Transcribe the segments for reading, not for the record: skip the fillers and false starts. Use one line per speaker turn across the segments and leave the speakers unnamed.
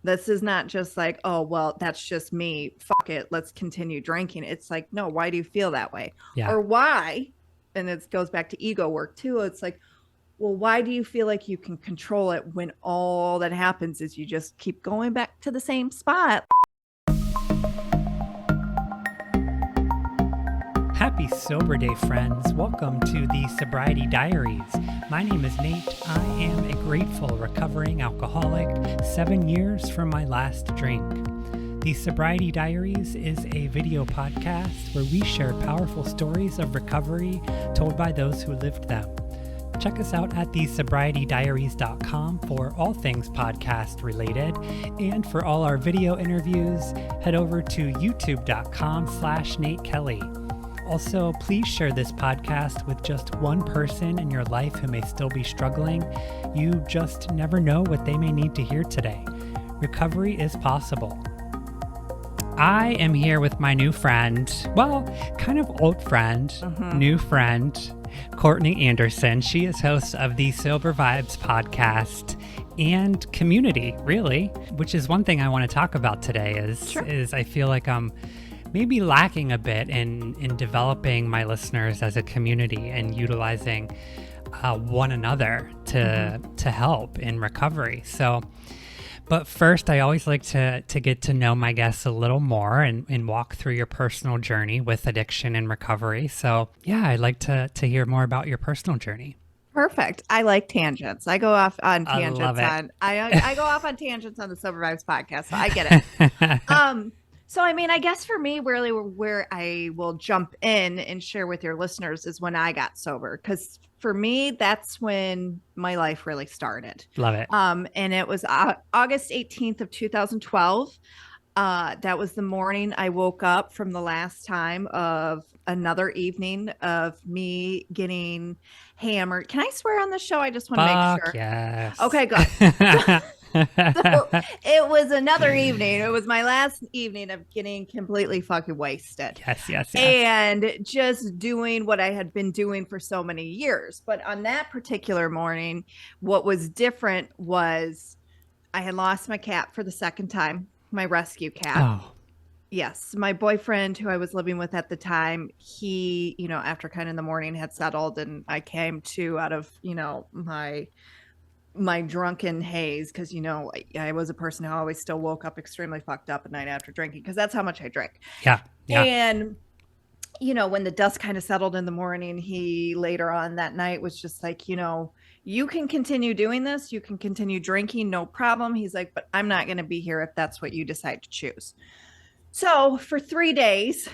This is not just like, oh, well, that's just me. Fuck it. Let's continue drinking. It's like, no, why do you feel that way?
Yeah.
Or why? And it goes back to ego work too. It's like, well, why do you feel like you can control it when all that happens is you just keep going back to the same spot?
Happy Sober Day, friends. Welcome to the Sobriety Diaries. My name is Nate. I am a grateful recovering alcoholic 7 years from my last drink. The Sobriety Diaries is a video podcast where we share powerful stories of recovery told by those who lived them. Check us out at thesobrietydiaries.com for all things podcast related. And for all our video interviews, head over to youtube.com/Nate Kelly. Also, please share this podcast with just one person in your life who may still be struggling. You just never know what they may need to hear today. Recovery is possible. I am here with my new friend, well, kind of old friend, new friend, Courtney Anderson. She is host of the Sobervibes podcast and community, really, which is one thing I want to talk about today is I feel like I'm maybe lacking a bit in developing my listeners as a community and utilizing one another to help in recovery. So, but first, I always like to get to know my guests a little more and walk through your personal journey with addiction and recovery. So yeah, I'd like to hear more about your personal journey.
Perfect. I like tangents. I go off on tangents.
I love it.
I go off on tangents on the Sober Vibes podcast, so I get it. So, I mean, I guess for me, really where I will jump in and share with your listeners is when I got sober. Because for me, that's when my life really started.
Love it.
And it was August 18th of 2012. That was the morning I woke up from the last time of another evening of me getting hammered. Can I swear on the show? I just want to make sure.
Yes.
Okay, good. So it was another evening. It was my last evening of getting completely fucking wasted.
Yes.
And just doing what I had been doing for so many years. But on that particular morning, what was different was I had lost my cat for the second time, my rescue cat.
Oh.
Yes. My boyfriend who I was living with at the time, he, after kind of in the morning had settled and I came to out of, my drunken haze because I was a person who always still woke up extremely fucked up at night after drinking because that's how much I drink.
Yeah.
And when the dust kind of settled in the morning, he later on that night was just like, you can continue doing this, you can continue drinking, no problem. He's like, but I'm not going to be here if that's what you decide to choose. So for 3 days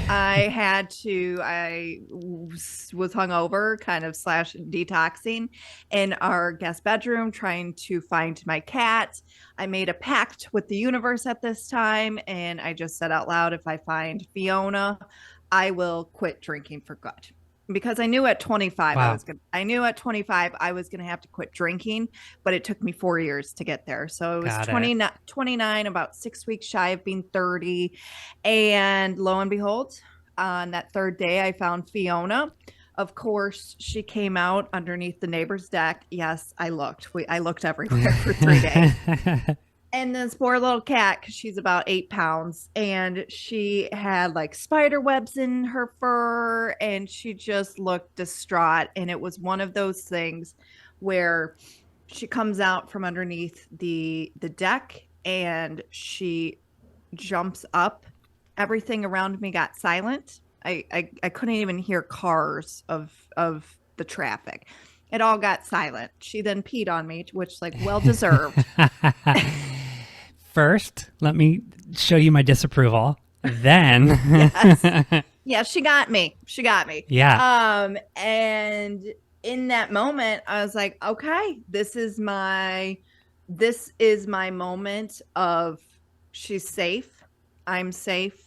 I was hungover, kind of / detoxing in our guest bedroom, trying to find my cat. I made a pact with the universe at this time. And I just said out loud, if I find Fiona, I will quit drinking for good. Because I knew at 25,
Wow.
I was going to have to quit drinking, but it took me 4 years to get there. So it was 29, about 6 weeks shy of being 30. And lo and behold, on that third day, I found Fiona. Of course, she came out underneath the neighbor's deck. Yes, I looked. I looked everywhere for 3 days. And this poor little cat, because she's about 8 pounds, and she had like spider webs in her fur, and she just looked distraught. And it was one of those things where she comes out from underneath the deck and she jumps up. Everything around me got silent. I couldn't even hear cars of the traffic. It all got silent. She then peed on me, which well deserved.
First, let me show you my disapproval. Then,
yes. Yeah, she got me.
Yeah.
And in that moment, I was like, okay, this is my moment of she's safe. I'm safe.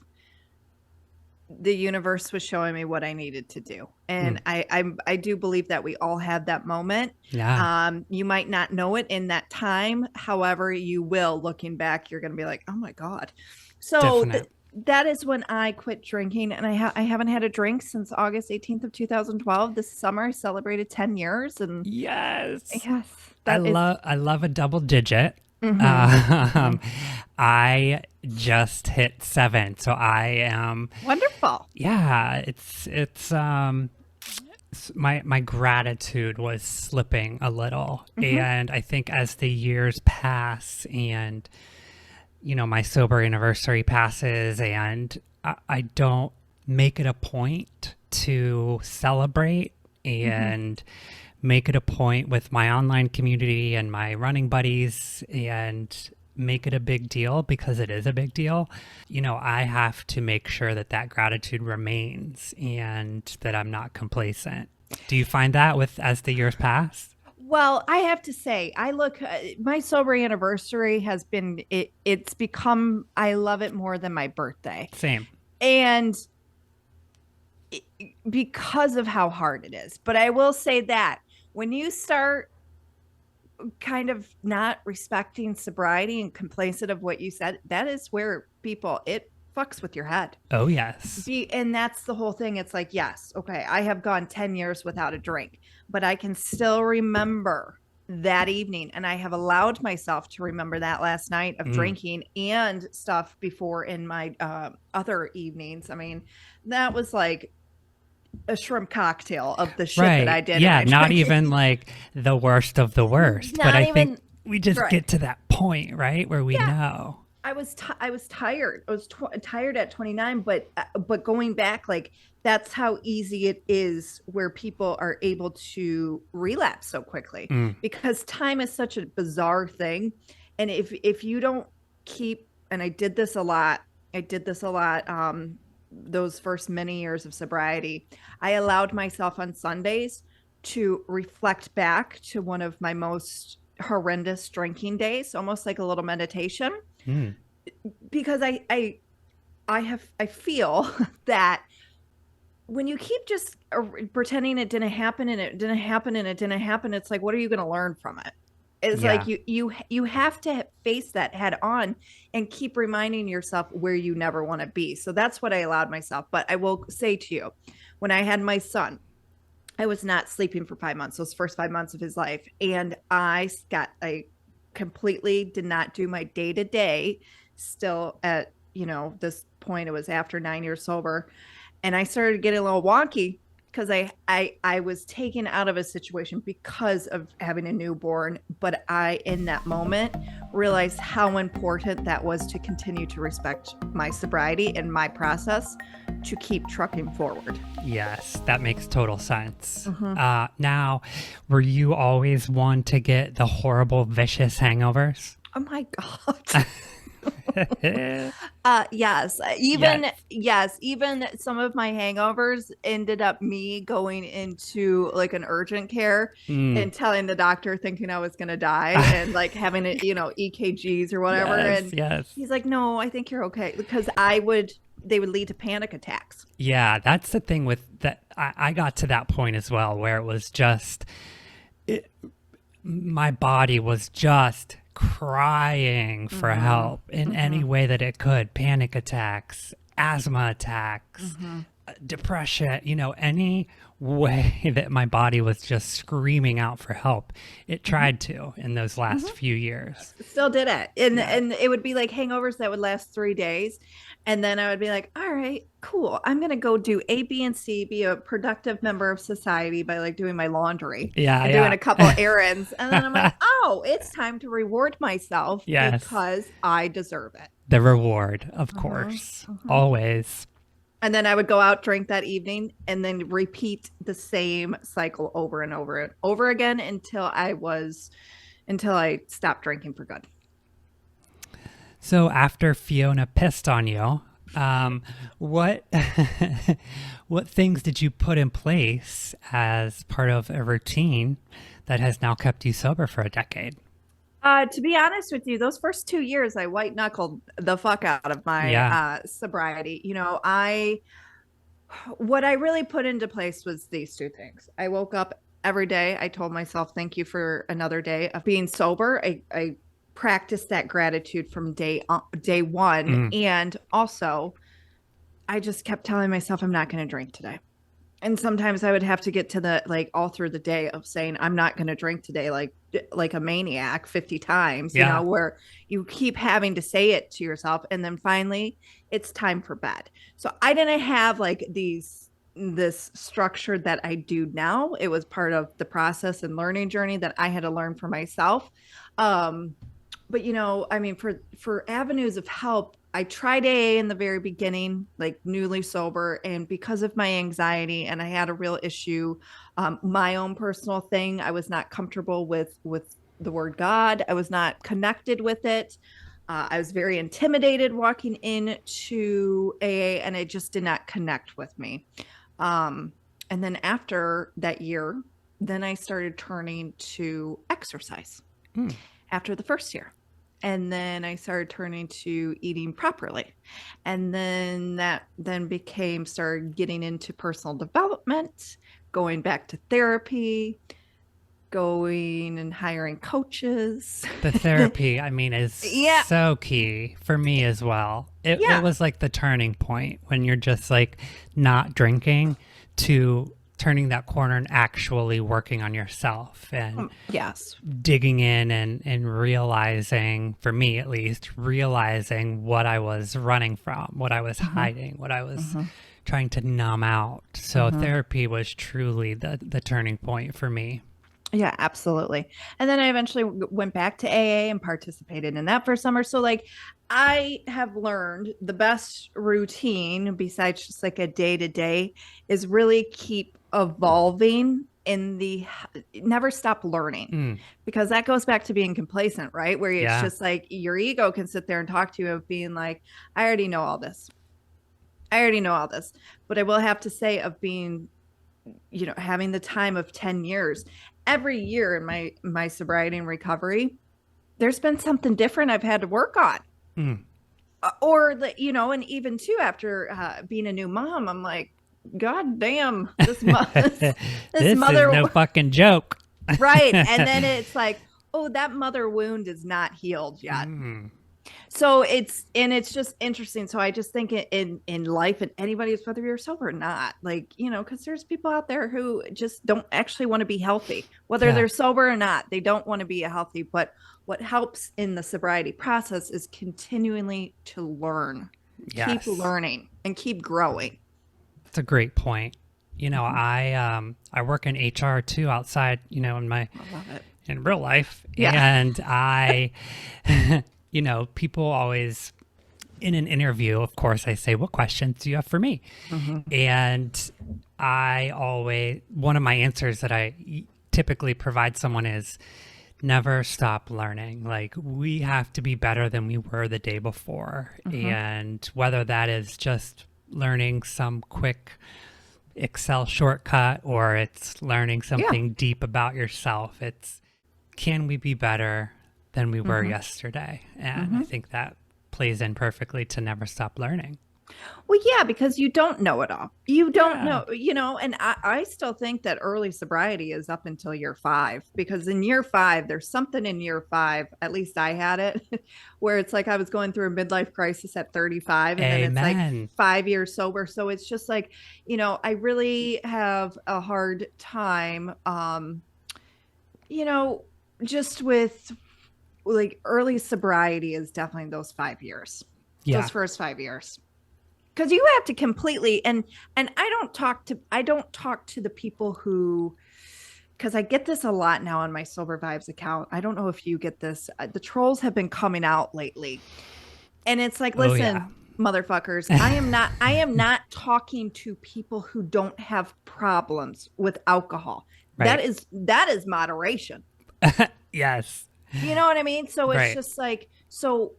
The universe was showing me what I needed to do. And I do believe that we all have that moment.
Yeah.
You might not know it in that time. However, you will, looking back, you're going to be like, oh my God. So that is when I quit drinking. And I haven't had a drink since August 18th of 2012. This summer, I celebrated 10 years. And
yes.
yes,
I love a double digit.
Mm-hmm. Mm-hmm.
Um, I just hit 7, so I am.
Wonderful.
Yeah, my gratitude was slipping a little,
Mm-hmm.
and I think as the years pass and my sober anniversary passes, and I don't make it a point to celebrate
Mm-hmm.
and make it a point with my online community and my running buddies and make it a big deal, because it is a big deal. I have to make sure that that gratitude remains and that I'm not complacent. Do you find that with as the years pass?
Well, I have to say, my sober anniversary has been it's become I love it more than my birthday.
Same.
And it, because of how hard it is. But I will say that when you start kind of not respecting sobriety and complacent of what you said, that is where it fucks with your head.
Oh, yes.
And that's the whole thing. It's like, yes, okay, I have gone 10 years without a drink, but I can still remember that evening. And I have allowed myself to remember that last night of drinking and stuff before in my other evenings. I mean, that was like a shrimp cocktail of the shit that I
Right.
did.
Yeah. Not even like the worst of the worst. But
Not
I
even
think we just
right.
get to that point, right? Where we
Yeah.
know.
I was tired. I was tired at 29, but going back, like that's how easy it is where people are able to relapse so quickly because time is such a bizarre thing, and if you don't keep, and I did this a lot. Those first many years of sobriety, I allowed myself on Sundays to reflect back to one of my most horrendous drinking days, almost like a little meditation. Because I feel that when you keep just pretending it didn't happen and it didn't happen and it didn't happen, it's like, what are you going to learn from it? It's
Yeah.
like you have to face that head on and keep reminding yourself where you never want to be. So that's what I allowed myself. But I will say to you, when I had my son, I was not sleeping for 5 months, those first 5 months of his life. And I completely did not do my day to day still at, this point, it was after 9 years sober. And I started getting a little wonky because I was taken out of a situation because of having a newborn. But I, in that moment, realized how important that was to continue to respect my sobriety and my process to keep trucking forward.
Yes, that makes total sense. Now, were you always one to get the horrible, vicious hangovers?
Oh my God. Yes. Even some of my hangovers ended up me going into like an urgent care and telling the doctor, thinking I was going to die and like having it, EKGs or whatever.
Yes,
And
yes.
he's like, no, I think you're okay, because they would lead to panic attacks.
Yeah, that's the thing with that. I got to that point as well where it was just, my body was just crying for help in any way that it could. Panic attacks, asthma attacks, depression, any way that my body was just screaming out for help. It tried to in those last few years.
Still did it. And it would be like hangovers that would last 3 days. And then I would be like, all right, cool. I'm going to go do A, B, and C, be a productive member of society by like doing my laundry and doing a couple errands. And then I'm like, oh, it's time to reward myself because I deserve it.
The reward, of course, always.
And then I would go out, drink that evening, and then repeat the same cycle over and over and over again until I stopped drinking for good.
So after Fiona pissed on you, what what things did you put in place as part of a routine that has now kept you sober for a decade?
To be honest with you, those first 2 years, I white knuckled the fuck out of my sobriety. What I really put into place was these two things. I woke up every day. I told myself, thank you for another day of being sober. I practiced that gratitude from day one. And also, I just kept telling myself, I'm not going to drink today. And sometimes I would have to get to the like all through the day of saying I'm not going to drink today, like a maniac 50 times,
Yeah.
where you keep having to say it to yourself, and then finally it's time for bed. So I didn't have like this structure that I do now. It was part of the process and learning journey that I had to learn for myself. But I mean, for avenues of help, I tried AA in the very beginning, like newly sober, and because of my anxiety, and I had a real issue, my own personal thing, I was not comfortable with the word God. I was not connected with it. I was very intimidated walking into AA, and it just did not connect with me. And then after that year, then I started turning to exercise after the first year. And then I started turning to eating properly. And then that then started getting into personal development, going back to therapy, going and hiring coaches.
The therapy, I mean, is so key for me as well. It was like the turning point when you're just like not drinking to turning that corner and actually working on yourself and digging in and realizing, for me at least, realizing what I was running from, what I was hiding, what I was trying to numb out. So therapy was truly the turning point for me.
Yeah, absolutely. And then I eventually went back to AA and participated in that for summer. So like I have learned the best routine besides just like a day to day is really keep evolving never stop learning, because that goes back to being complacent, right? Where it's just like your ego can sit there and talk to you of being like, I already know all this. But I will have to say of being, having the time of 10 years, every year in my sobriety and recovery, there's been something different I've had to work on. Or and even too, after being a new mom, I'm like, God damn, this mother
is no fucking joke.
Right. And then it's like, oh, that mother wound is not healed yet. So it's just interesting. So I just think in life, and anybody's, whether you're sober or not, like, because there's people out there who just don't actually want to be healthy, whether they're sober or not, they don't want to be healthy. But what helps in the sobriety process is continually to learn, keep learning and keep growing.
That's a great point. I work in HR too, outside, in real life. And I, people always, in an interview, of course, I say, what questions do you have for me? And one of my answers that I typically provide someone is never stop learning. Like, we have to be better than we were the day before. And whether that is just learning some quick Excel shortcut or it's learning something deep about yourself, can we be better than we were yesterday? And I think that plays in perfectly to never stop learning.
Well, yeah, because you don't know it all. You don't know, and I still think that early sobriety is up until year 5, because in year 5, there's something in year 5, at least I had it, where it's like I was going through a midlife crisis at 35, and then it's like 5 years sober. So it's just like, I really have a hard time, just with like early sobriety is definitely those 5 years, those first 5 years. Because you have to completely, and I don't talk to the people who, because I get this a lot now on my Sober Vibes account. I don't know if you get this. The trolls have been coming out lately, and it's like, listen, motherfuckers, I am not talking to people who don't have problems with alcohol. Right. That is moderation.
Yes.
You know what I mean? So it's just like, so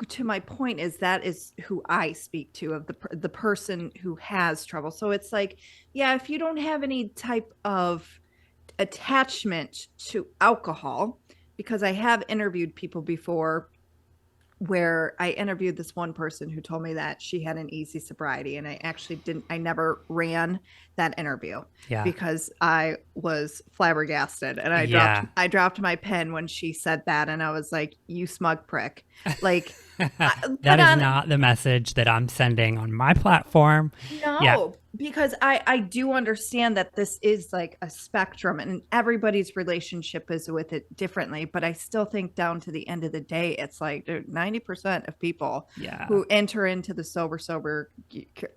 to my point is who I speak to, of the person who has trouble. So it's like, if you don't have any type of attachment to alcohol, because I have interviewed people before where I interviewed this one person who told me that she had an easy sobriety, and I never ran that interview because I was flabbergasted, and I dropped my pen when she said that, and I was like, you smug prick. Like,
that is not the message that I'm sending on my platform.
No, because I do understand that this is like a spectrum and everybody's relationship is with it differently, but I still think down to the end of the day, it's like 90% of people who enter into the sober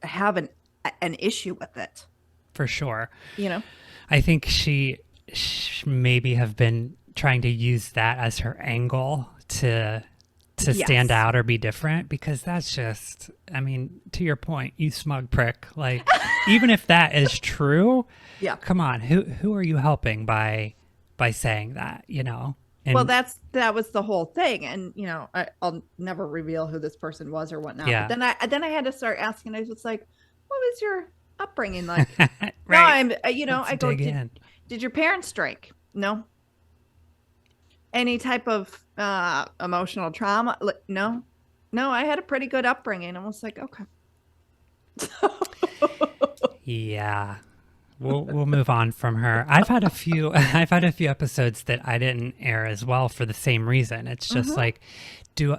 have an issue with it.
For sure.
You know,
I think she maybe have been trying to use that as her angle to stand out or be different, because that's just, I mean, to your point, you smug prick. Like, even if that is true, come on, who are you helping by saying that, you know? And,
well, that was the whole thing. And, you know, I'll never reveal who this person was or whatnot.
Yeah.
But then I had to start asking. I was like, what was your upbringing like?
Right.
No, you know,
Let's
I go,
dig
did your parents drink? No. Any type of emotional trauma? No. I had a pretty good upbringing. I was like, okay.
Yeah. We'll move on from her. I've had a few episodes that I didn't air as well for the same reason. It's just like,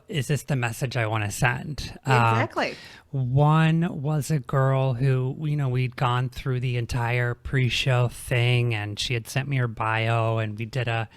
is this the message I want to send?
Exactly.
One was a girl who, you know, we'd gone through the entire pre-show thing, and she had sent me her bio, and we did a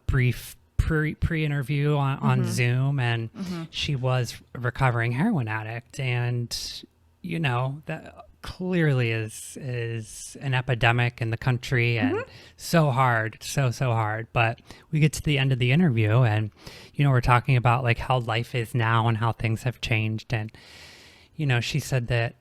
brief pre-interview on Zoom, and she was a recovering heroin addict, and you know that clearly is an epidemic in the country, and so hard, so hard. But we get to the end of the interview, and you know, we're talking about like how life is now and how things have changed, and you know, she said that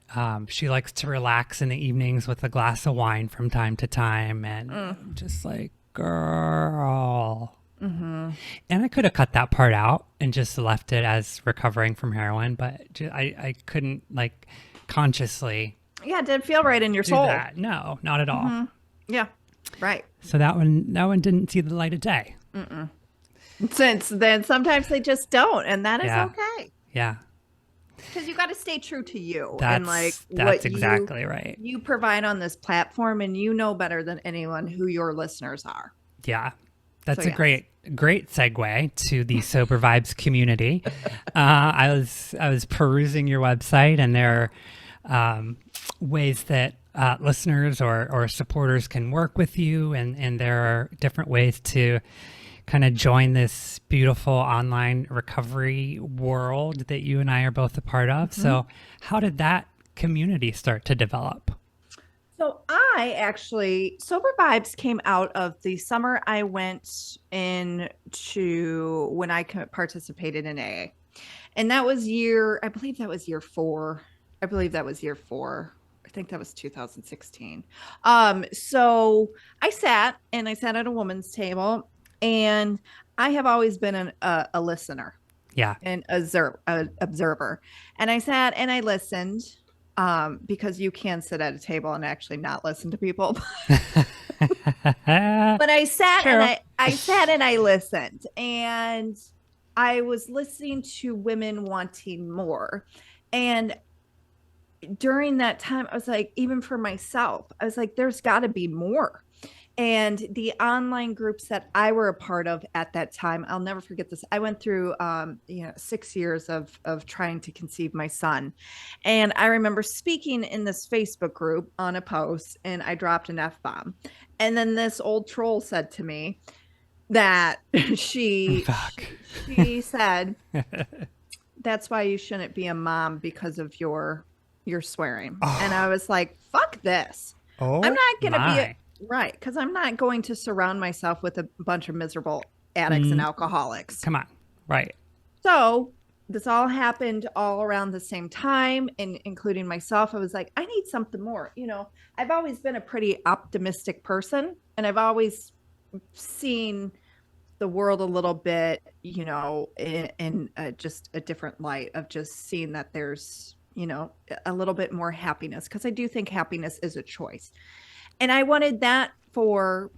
she likes to relax in the evenings with a glass of wine from time to time, and I'm just like, girl. And I could have cut that part out and just left it as recovering from heroin, but I couldn't, like, consciously.
Yeah, it didn't feel right in your soul.
That. No, not at all.
Yeah, right.
So that one didn't see the light of day.
Since then, sometimes they just don't, and that is okay.
Yeah.
Because you got to stay true to you.
That's exactly right.
You provide on this platform, and you know better than anyone who your listeners are.
Yeah. That's a great segue to the Sober Vibes community. I was perusing your website, and there are ways that listeners or supporters can work with you, and there are different ways to kind of join this beautiful online recovery world that you and I are both a part of. So how did that community start to develop?
So Sober Vibes came out of the summer I went into when I participated in AA. And that was I believe that was year 4. I think that was 2016. So I sat at a woman's table, and I have always been a listener.
Yeah.
And observer. And I sat and I listened. Because you can sit at a table and actually not listen to people. But I sat and I listened, and I was listening to women wanting more. And during that time, I was like, even for myself, I was like, there's got to be more. And the online groups that I were a part of at that time, I'll never forget this. I went through, 6 years of trying to conceive my son. And I remember speaking in this Facebook group on a post, and I dropped an F-bomb. And then this old troll said to me that she said, that's why you shouldn't be a mom, because of your swearing. Oh. And I was like, fuck this.
Oh,
I'm not going to be right, because I'm not going to surround myself with a bunch of miserable addicts and alcoholics.
Come on. Right.
So this all happened all around the same time, and including myself. I was like, I need something more. You know, I've always been a pretty optimistic person, and I've always seen the world a little bit, you know, in just a different light of just seeing that there's, you know, a little bit more happiness, because I do think happiness is a choice. And I wanted that for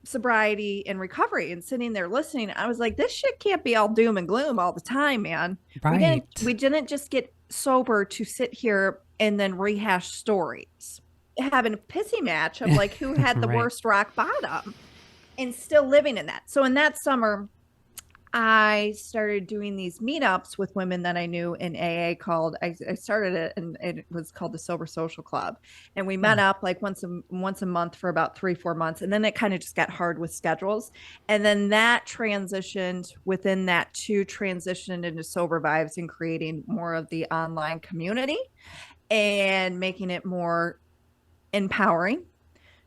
sobriety and recovery. And sitting there listening, I was like, this shit can't be all doom and gloom all the time, man.
Right.
We didn't just get sober to sit here and then rehash stories, having a pissy match of like who had the worst rock bottom, and still living in that. So in that summer, I started doing these meetups with women that I knew in AA called, I started it and it was called the Sober Social Club. And we met up like once a month for about 3-4 months. And then it kind of just got hard with schedules. And then that transitioned within that to transition into Sober Vibes and creating more of the online community and making it more empowering,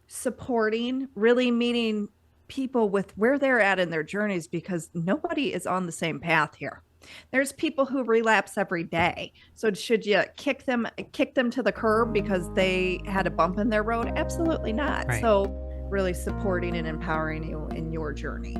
supporting, really meeting people with where they're at in their journeys, because nobody is on the same path here. There's people who relapse every day. So should you kick them to the curb because they had a bump in their road? Absolutely not.
Right.
So really supporting and empowering you in your journey.